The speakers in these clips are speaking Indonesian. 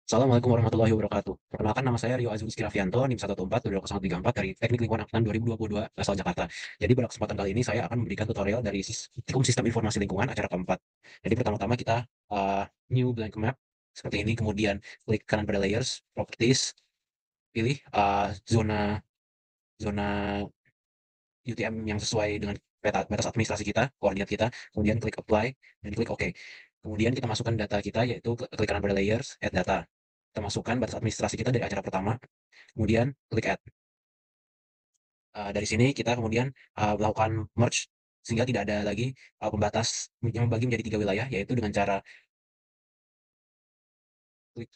Assalamualaikum warahmatullahi wabarakatuh. Perkenalkan nama saya Rio Azul Skiravianto, NIM 114-22034 dari Teknik Lingkungan Angkatan 2022 asal Jakarta. Jadi pada kesempatan kali ini saya akan memberikan tutorial dari Hukum Sistem Informasi Lingkungan acara keempat. Jadi pertama-tama kita new blank map seperti ini, kemudian klik kanan pada layers, properties, pilih zona zona UTM yang sesuai dengan peta batas administrasi kita, koordinat kita, kemudian klik apply dan klik OK. Kemudian kita masukkan data kita, yaitu klik kanan pada layers, add data. Kita masukkan batas administrasi kita dari acara pertama, kemudian klik add. Dari sini kita kemudian melakukan merge sehingga tidak ada lagi pembatas yang membagi menjadi 3 wilayah, yaitu dengan cara klik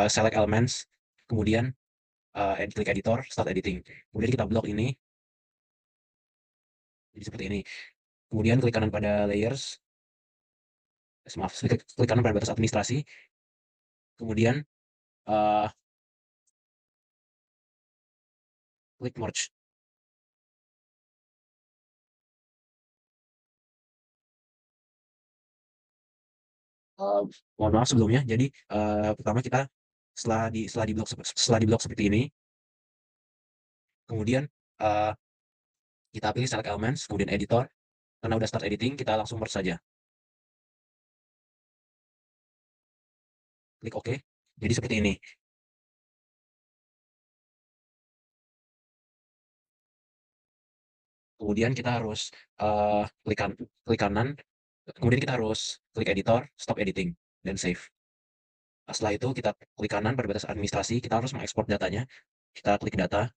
select elements, kemudian klik editor, start editing. Kemudian kita blok ini jadi seperti ini. Kemudian klik kanan pada layers, maaf, klik kanan pada batas administrasi, kemudian uh, klik merge. Mohon maaf sebelumnya. Jadi pertama kita setelah di blok seperti ini, kemudian uh, kita pilih select elements, kemudian editor. Karena udah start editing, kita langsung merge saja. Klik OK. Jadi seperti ini. Kemudian kita harus klik kanan, kemudian kita harus klik editor, stop editing, dan save. Setelah itu kita klik kanan pada batas administrasi, kita harus mengekspor datanya. Kita klik data,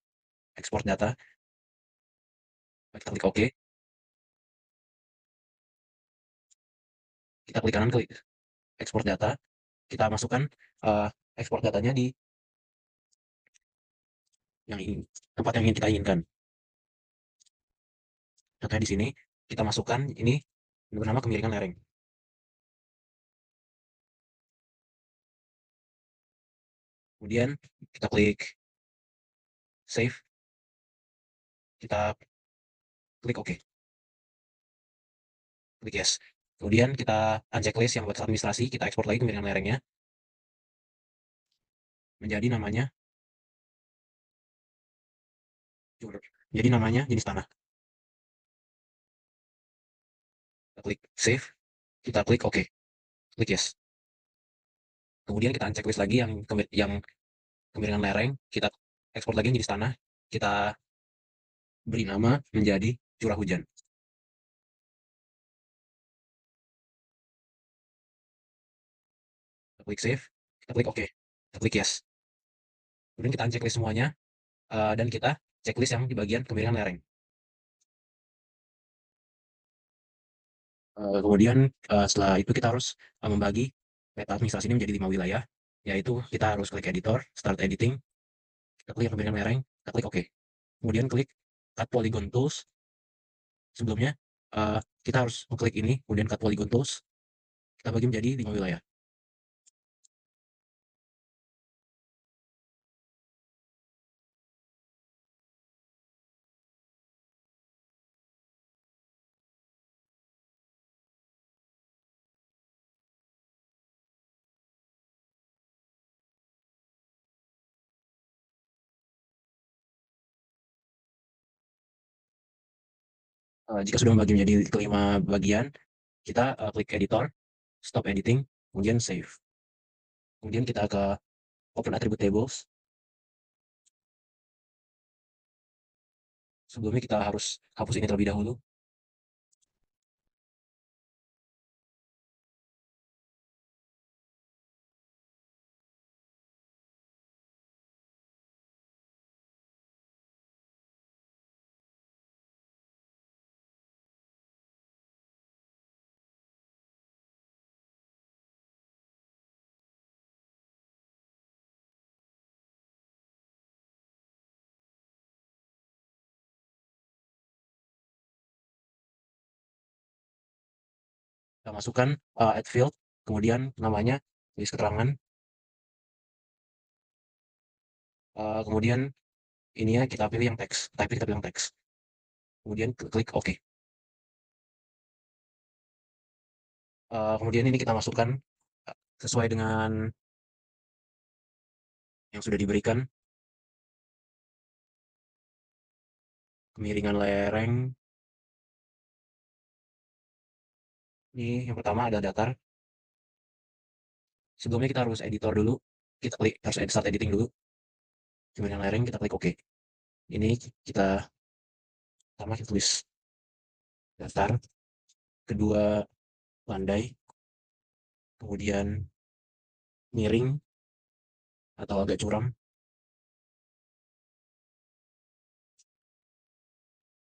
ekspor data, kita klik OK. Kita klik kanan, klik ekspor data, kita masukkan ekspor datanya di tempat yang ingin kita inginkan. Contohnya di sini, kita masukkan ini bernama kemiringan lereng. Kemudian kita klik save, kita klik OK, klik yes. Kemudian kita unchecklist yang batas administrasi, kita ekspor lagi kemiringan lerengnya menjadi namanya jenis tanah. Kita klik save, kita klik OK, klik yes. Kemudian kita unchecklist lagi yang kemiringan lereng, kita ekspor lagi jenis tanah, kita beri nama menjadi curah hujan. Kita klik save, kita klik OK, kita klik yes. Kemudian kita unchecklist semuanya, dan kita checklist yang di bagian kemiringan lereng. Kemudian setelah itu kita harus membagi peta administrasi ini menjadi 5 wilayah, yaitu kita harus klik editor, start editing, kita klik kemiringan lereng, kita klik OK. Kemudian klik cut polygon tools. Sebelumnya kita harus mengklik ini, kemudian cut polygon tools, kita bagi menjadi 5 wilayah. Jika sudah membagi menjadi kelima bagian, kita klik editor, stop editing, kemudian save. Kemudian kita ke open attribute tables. Sebelumnya kita harus hapus ini terlebih dahulu. Kita masukkan add field, kemudian namanya tulis keterangan, kemudian ini ya kita pilih yang teks, type kita pilih yang teks, kemudian klik OK. Kemudian ini kita masukkan sesuai dengan yang sudah diberikan, kemiringan lereng. Ini yang pertama ada datar. Sebelumnya kita harus editor dulu. Kita klik harus start editing dulu. Kemiringan lereng kita klik OK. Ini kita pertama kita tulis datar, kedua landai, kemudian miring atau agak curam,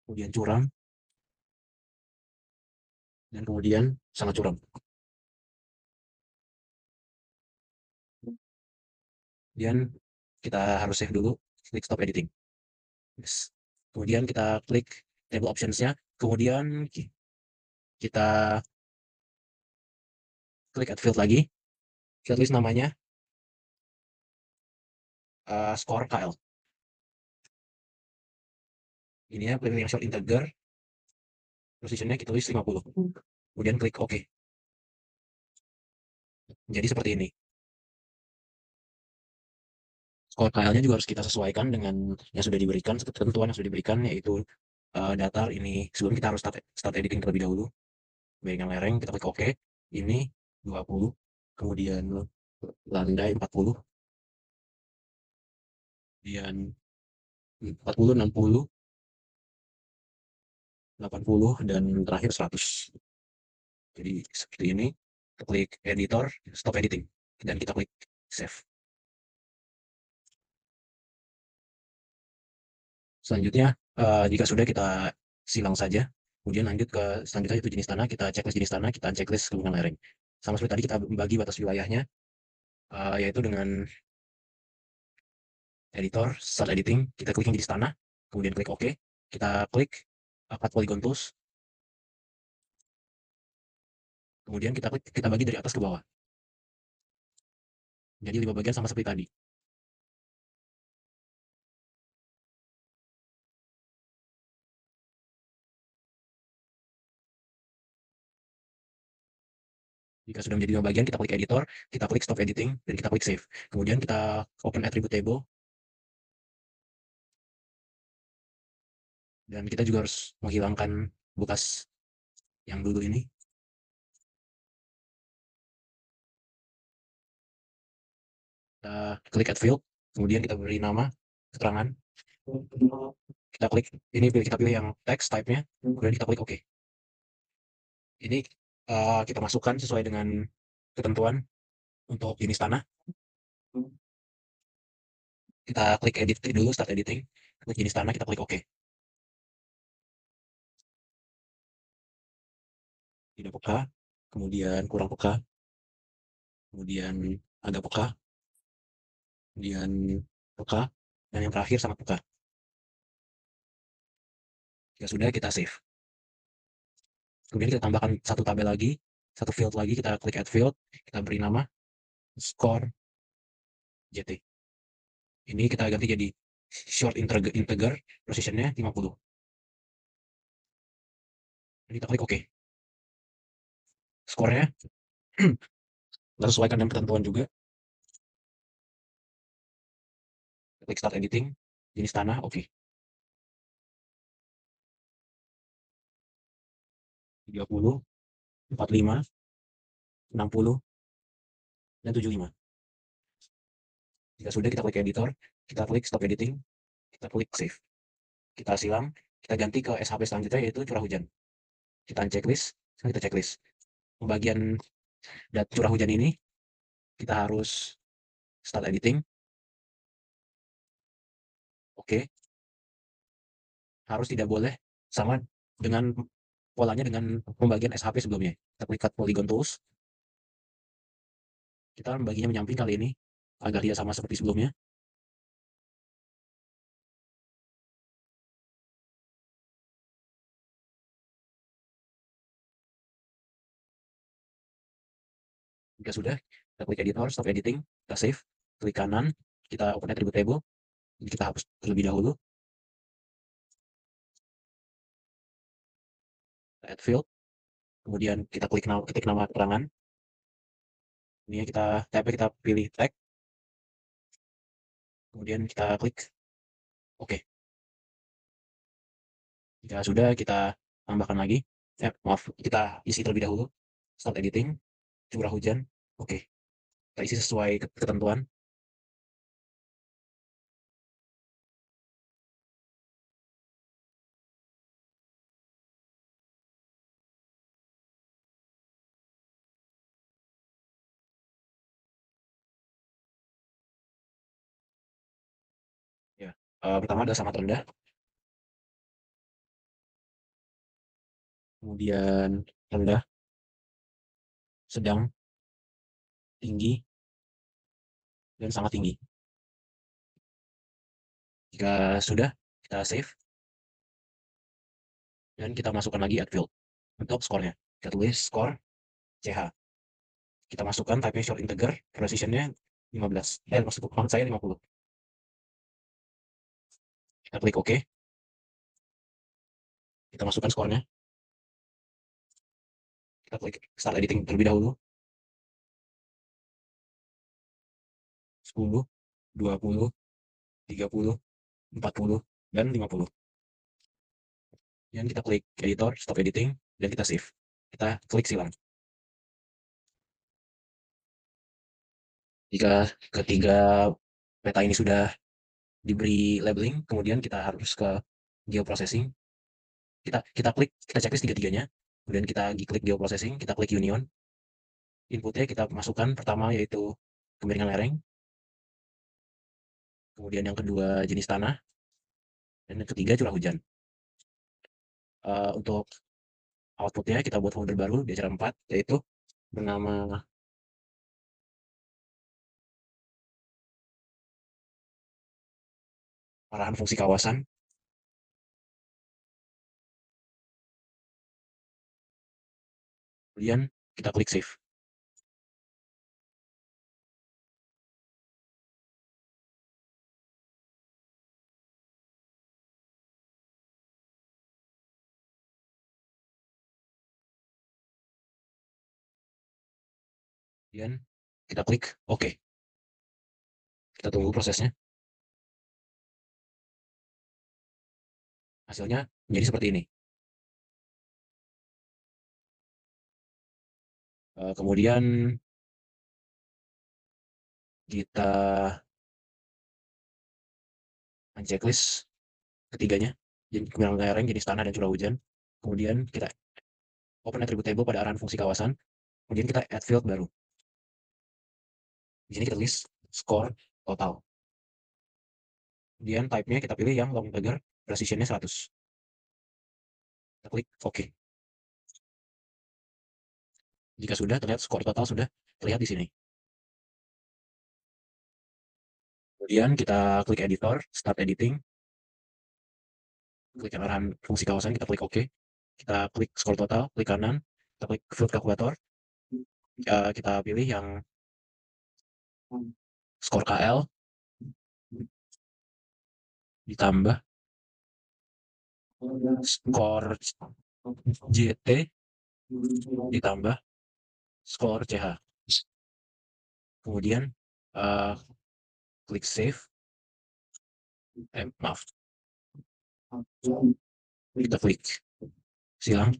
kemudian curam, dan kemudian sangat curam. Kemudian kita harus save dulu, klik stop editing. Yes. Kemudian kita klik table options-nya, kemudian kita klik add field lagi, kita tulis namanya score KL. Ini ya, pilih yang short integer, positionnya kita tulis 50. Kemudian klik OK. Jadi seperti ini. Skor KL-nya juga harus kita sesuaikan dengan yang sudah diberikan, ketentuan yang sudah diberikan, yaitu datar ini. Sebelum kita harus start editing terlebih dahulu. Miringan lereng, kita klik OK. Ini 20, kemudian landai 40, kemudian 40, 60, 80, dan terakhir 100. Jadi seperti ini. Kita klik editor, stop editing, dan kita klik save. Selanjutnya, jika sudah kita silang saja. Kemudian lanjut ke selanjutnya itu jenis tanah, kita checklist jenis tanah, kita checklist hubungan lereng. Sama seperti tadi kita membagi batas wilayahnya, yaitu dengan editor, start editing, kita klik yang jenis tanah, kemudian klik OK, kita klik cut polygon tools, kemudian kita bagi dari atas ke bawah. Jadi 5 bagian sama seperti tadi. Jika sudah menjadi 5 bagian, kita klik editor, kita klik stop editing, dan kita klik save. Kemudian kita open attribute table, dan kita juga harus menghilangkan bekas yang dulu ini. Kita klik add field, kemudian kita beri nama, keterangan. Kita klik, ini kita pilih yang text type-nya, kemudian kita klik OK. Ini kita masukkan sesuai dengan ketentuan untuk jenis tanah. Kita klik edit dulu, start editing, klik jenis tanah, kita klik OK. Tidak peka, kemudian kurang peka, kemudian agak peka, kemudian peka, dan yang terakhir sangat peka. Jika sudah, kita save. Kemudian kita tambahkan satu tabel lagi, satu field lagi, kita klik add field, kita beri nama score JT. Ini kita ganti jadi short integer, precision-nya 50. Jadi kita klik OK. Skornya kita sesuaikan dengan ketentuan juga. Klik start editing, jenis tanah, OK. 30, 45, 60, dan 75. Jika sudah, kita klik editor, kita klik stop editing, kita klik save. Kita silang, kita ganti ke SHP selanjutnya, yaitu curah hujan. Kita checklist, sekarang kita checklist. Pembagian curah hujan ini, kita harus start editing. OK. Harus tidak boleh sama dengan polanya dengan pembagian SHP sebelumnya. Kita klik cut polygon tools. Kita membaginya menyamping kali ini, agar tidak sama seperti sebelumnya. Jika sudah, kita klik editor, stop editing, kita save, klik kanan, kita open attribute table, jadi kita hapus terlebih dahulu. Kita add field, kemudian kita ketik nama keterangan. Ini kita pilih tag, kemudian kita klik oke. Jika sudah, kita tambahkan lagi, maaf, kita isi terlebih dahulu, start editing, curah hujan, oke, kita isi sesuai ketentuan. Ya, pertama adalah sangat rendah, kemudian rendah, sedang, tinggi, dan sangat tinggi. Jika sudah, kita save, dan kita masukkan lagi add field untuk skornya. Kita tulis skor CH. Kita masukkan type-nya short integer, precision-nya 15. Maksud saya 50. Kita klik OK. Kita masukkan skornya. Kita klik start editing terlebih dahulu. 10, 20, 30, 40, dan 50. Dan kita klik editor, stop editing, dan kita save. Kita klik silang. Jika ketiga peta ini sudah diberi labeling, kemudian kita harus ke geoprocessing. Kita klik, kita checklist tiga-tiganya, kemudian kita klik geoprocessing, kita klik union. Inputnya kita masukkan pertama yaitu kemiringan lereng, kemudian yang kedua jenis tanah, dan yang ketiga curah hujan. Untuk outputnya kita buat folder baru di acara 4, yaitu bernama arahan fungsi kawasan. Kemudian kita klik save. Kemudian kita klik OK. Kita tunggu prosesnya. Hasilnya menjadi seperti ini. Kemudian kita unchecklist ketiganya, kemiringan lereng, jenis tanah, dan curah hujan. Kemudian kita open attribute table pada arahan fungsi kawasan. Kemudian kita add field baru. Di sini kita tulis score total. Kemudian type-nya kita pilih yang long integer, precision-nya 100. Kita klik OK. Jika sudah, terlihat skor total sudah terlihat di sini. Kemudian kita klik editor, start editing. Klik arahan fungsi kawasan, kita klik OK. Kita klik skor total, klik kanan, kita klik field calculator. Kita pilih yang skor KL ditambah skor JT ditambah skor CH. Kemudian klik save. Maaf. Kita klik silang.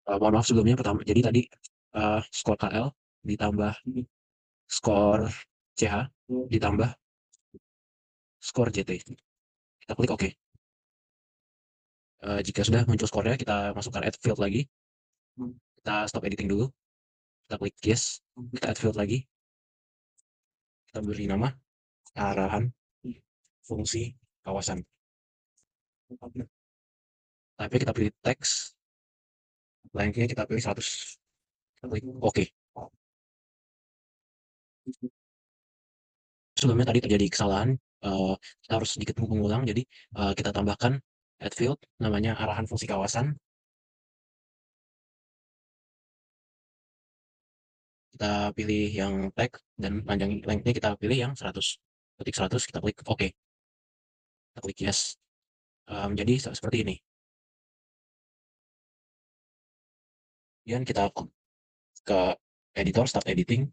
Mohon maaf sebelumnya, pertama jadi tadi skor KL ditambah skor CH ditambah skor JT. Kita klik OK. Jika sudah muncul skornya, kita masukkan add field lagi. Kita stop editing dulu. Kita klik yes. Kita add field lagi. Kita beri nama arahan fungsi kawasan. Tapi kita pilih teks. Lengthnya kita pilih 100. Kita klik OK. Sebelumnya tadi terjadi kesalahan. Kita harus sedikit mengulang. Jadi kita tambahkan add field namanya arahan fungsi kawasan. Kita pilih yang tag dan panjang lengthnya kita pilih yang 100. Ketik 100, kita klik OK. Kita klik yes. Jadi seperti ini. Kemudian kita ke editor, start editing,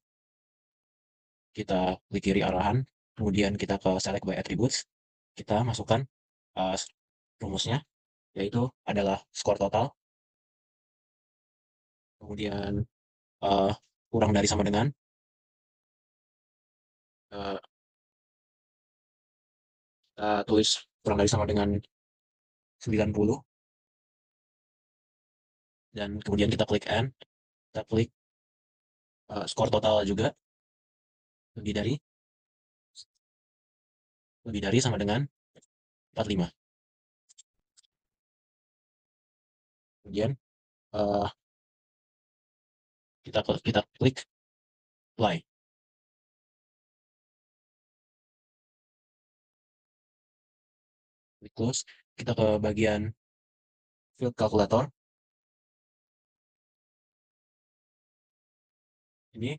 kita klik kiri arahan, kemudian kita ke select by attributes, kita masukkan uh, rumusnya, yaitu adalah skor total, kemudian uh, kurang dari sama dengan uh, tulis kurang dari sama dengan 90, dan kemudian kita klik end, kita klik skor total juga lebih dari sama dengan 45. Kemudian uh, kita klik apply, klik close, kita ke bagian field calculator. Ini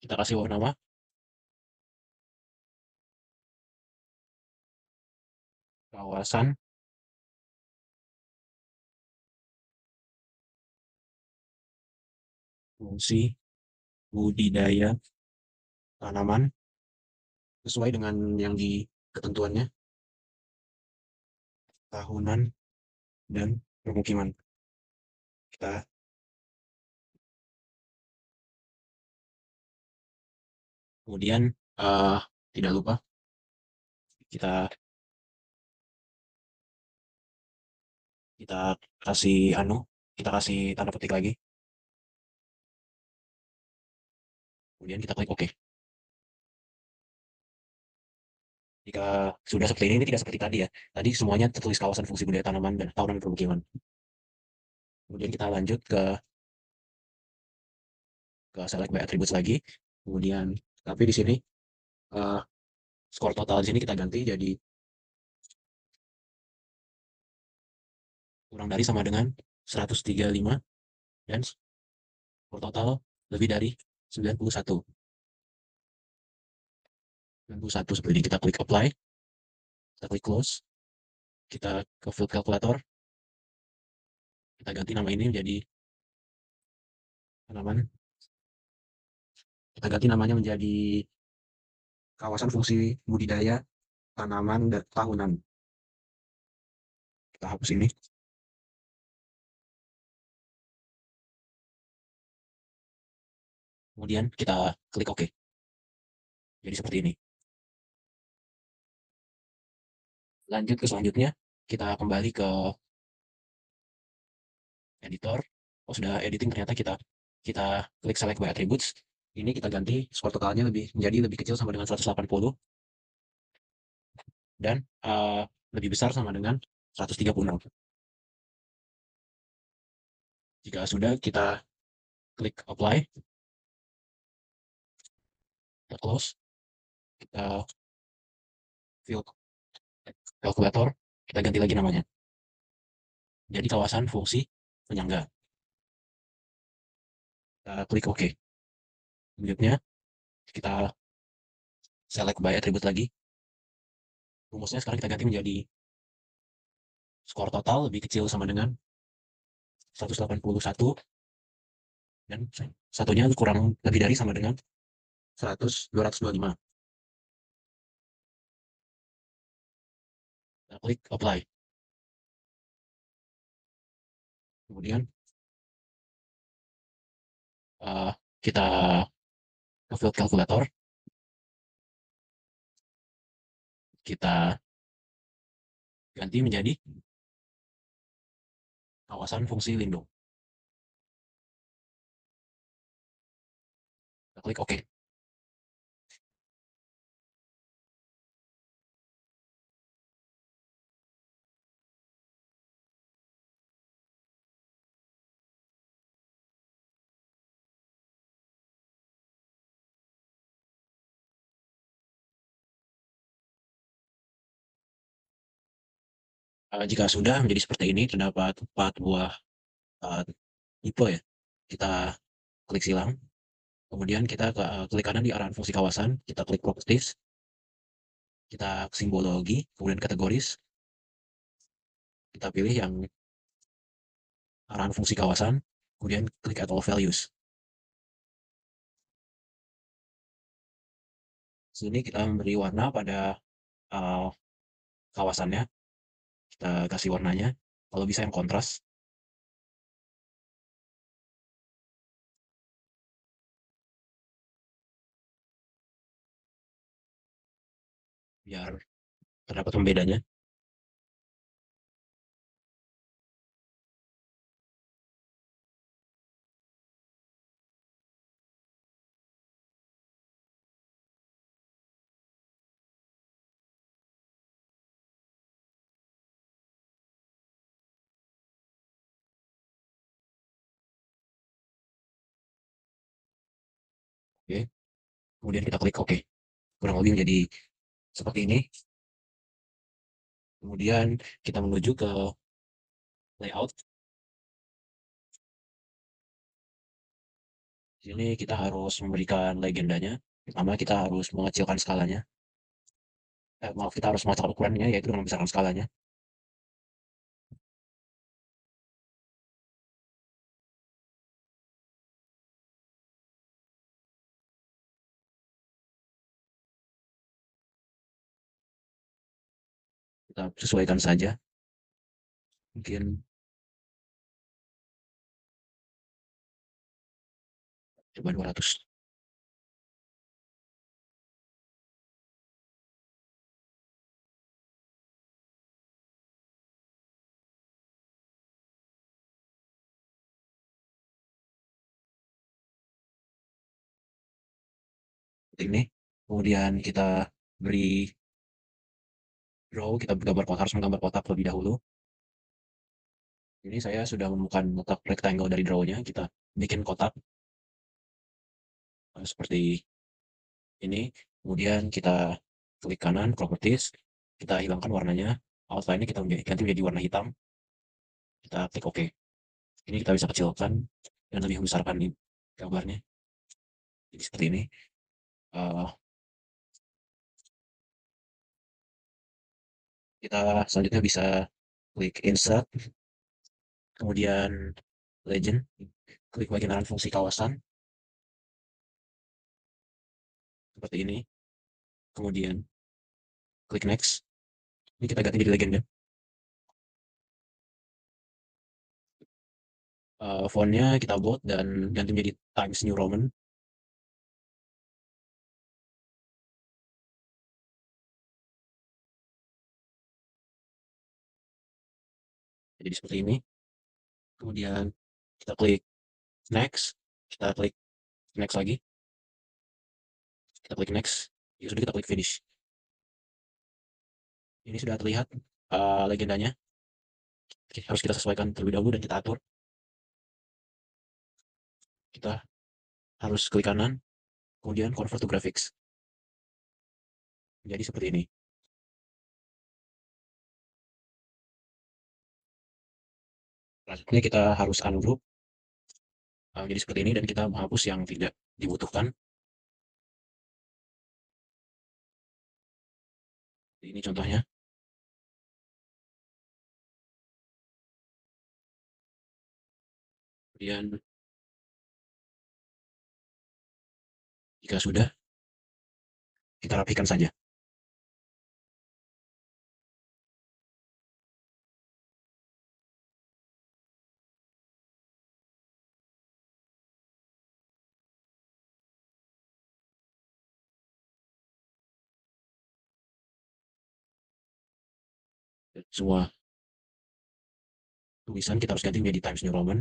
kita kasih nama kawasan fungsi budidaya tanaman sesuai dengan yang di ketentuannya, tahunan dan permukiman. Kita kemudian tidak lupa kita kita kasih kita kasih tanda petik lagi, kemudian kita klik OK. Jika sudah seperti ini tidak seperti tadi ya. Tadi semuanya tertulis kawasan fungsi budaya tanaman dan tahunan permukiman. Kemudian kita lanjut ke select by attributes lagi. Kemudian tapi di sini uh, skor total di sini kita ganti jadi kurang dari sama dengan 135, dan skor total lebih dari 91. 91 seperti ini. Kita klik apply, kita klik close, kita ke field calculator, kita ganti nama ini menjadi tanaman, kita ganti namanya menjadi kawasan fungsi budidaya tanaman dan tahunan. Kita hapus ini. Kemudian kita klik OK. Jadi seperti ini. Lanjut ke selanjutnya, kita kembali ke editor. Oh, sudah editing ternyata kita klik select by attributes. Ini kita ganti skor totalnya menjadi lebih kecil sama dengan 180, dan lebih besar sama dengan 136. Jika sudah, kita klik apply, kita close, kita field calculator, kita ganti lagi namanya. Jadi kawasan fungsi penyangga. Kita klik OK. Selanjutnya, kita select by attribute lagi. Rumusnya sekarang kita ganti menjadi skor total lebih kecil sama dengan 181, dan satunya kurang lebih dari sama dengan 225. Kita klik apply. Kemudian kita ke field calculator, kita ganti menjadi kawasan fungsi lindung. Kita klik OK. Jika sudah menjadi seperti ini, terdapat 4 buah tipe ya. Kita klik silang, kemudian kita klik kanan di arahan fungsi kawasan, kita klik properties, kita simbologi, kemudian kategoris, kita pilih yang arahan fungsi kawasan, kemudian klik add all values. Sini kita memberi warna pada uh, kawasannya, kita kasih warnanya, kalau bisa yang kontras, biar terdapat pembedanya. Oke, kemudian kita klik OK. Kurang lebih menjadi seperti ini. Kemudian kita menuju ke layout. Di sini kita harus memberikan legendanya. Pertama, kita harus mengecilkan skalanya. Maaf, kita harus mengacak ukurannya, yaitu dengan membesarkan skalanya. Kita sesuaikan saja. Mungkin coba 200. Seperti ini. Kemudian kita beri draw, kita gambar kotak, harus menggambar kotak terlebih dahulu. Ini saya sudah menemukan letak rectangle dari draw-nya. Kita bikin kotak seperti ini. Kemudian kita klik kanan, properties. Kita hilangkan warnanya. Outline-nya kita ganti menjadi warna hitam. Kita klik OK. Ini kita bisa kecilkan dan lebih membesarkan gambarnya. Jadi seperti ini. Uh, kita selanjutnya bisa klik insert, kemudian legend, klik bagian arah fungsi kawasan, seperti ini. Kemudian klik next. Ini kita ganti jadi legend ya. Fontnya kita bold dan ganti menjadi Times New Roman. Jadi seperti ini. Kemudian kita klik next, kita klik next lagi, kita klik next, ya sudah kita klik finish. Ini sudah terlihat legendanya. Harus kita sesuaikan terlebih dahulu dan kita atur. Kita harus klik kanan, kemudian convert to graphics. Jadi seperti ini. Selanjutnya kita harus ungroup jadi seperti ini dan kita menghapus yang tidak dibutuhkan. Ini contohnya. Kemudian jika sudah, kita rapikan saja. Semua tulisan kita harus ganti menjadi Times New Roman.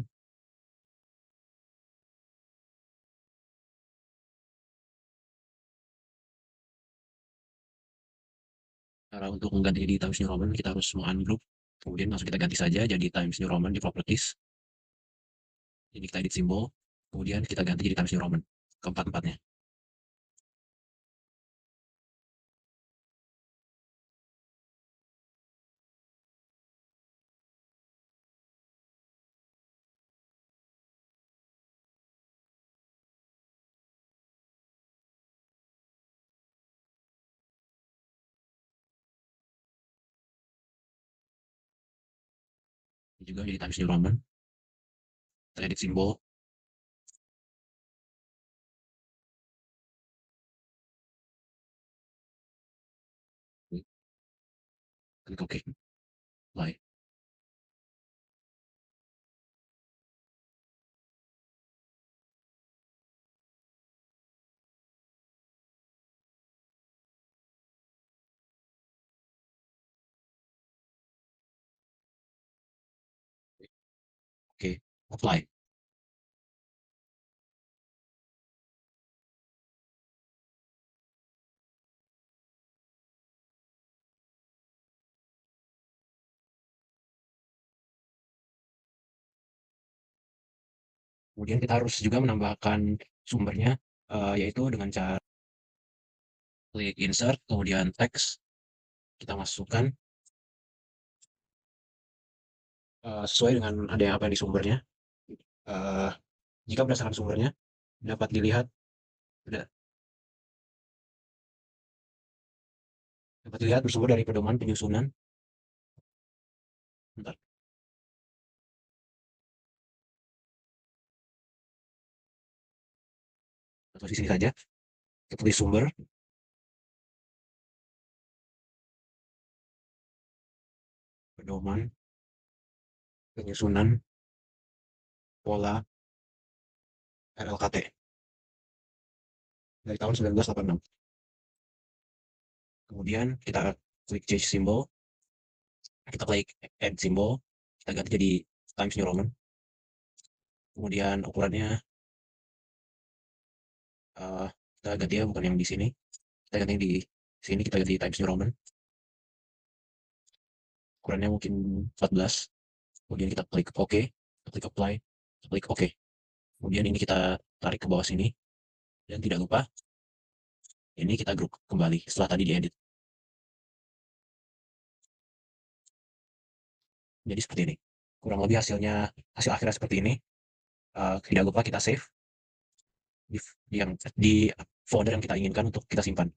Cara untuk mengganti di Times New Roman, kita harus meng-ungroup. Kemudian langsung kita ganti saja jadi Times New Roman di properties. Ini kita edit simbol. Kemudian kita ganti jadi Times New Roman. Keempat-empatnya. Ini juga jadi Times New Roman. kita edit simbol. Klik OK, apply. Oke, apply. Kemudian kita harus juga menambahkan sumbernya, yaitu dengan cara klik insert, kemudian teks, kita masukkan sesuai dengan ada yang apa yang di sumbernya. Eh, Jika berdasarkan sumbernya dapat dilihat dapat dilihat bersumber dari pedoman penyusunan. Bentar, atau di sini saja. Kita tulis sumber, pedoman penyusunan pola RLKT dari tahun 1986. Kemudian kita klik change symbol, kita klik add symbol, kita ganti jadi Times New Roman. Kemudian ukurannya kita ganti ya, bukan yang di sini. Kita ganti yang di sini, kita ganti Times New Roman. Ukurannya mungkin 14. Kemudian kita klik OK, kita klik apply, kita klik OK. Kemudian ini kita tarik ke bawah sini. Dan tidak lupa, ini kita grup kembali setelah tadi diedit. Jadi seperti ini. Kurang lebih hasil akhirnya seperti ini. Tidak lupa kita save di folder yang kita inginkan untuk kita simpan.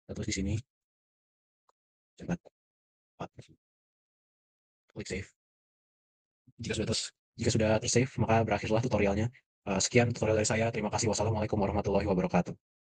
Kita tulis di sini. Cepat. Klik save. Jika sudah tersave, maka berakhirlah tutorialnya. Sekian tutorial dari saya. Terima kasih. Wassalamualaikum warahmatullahi wabarakatuh.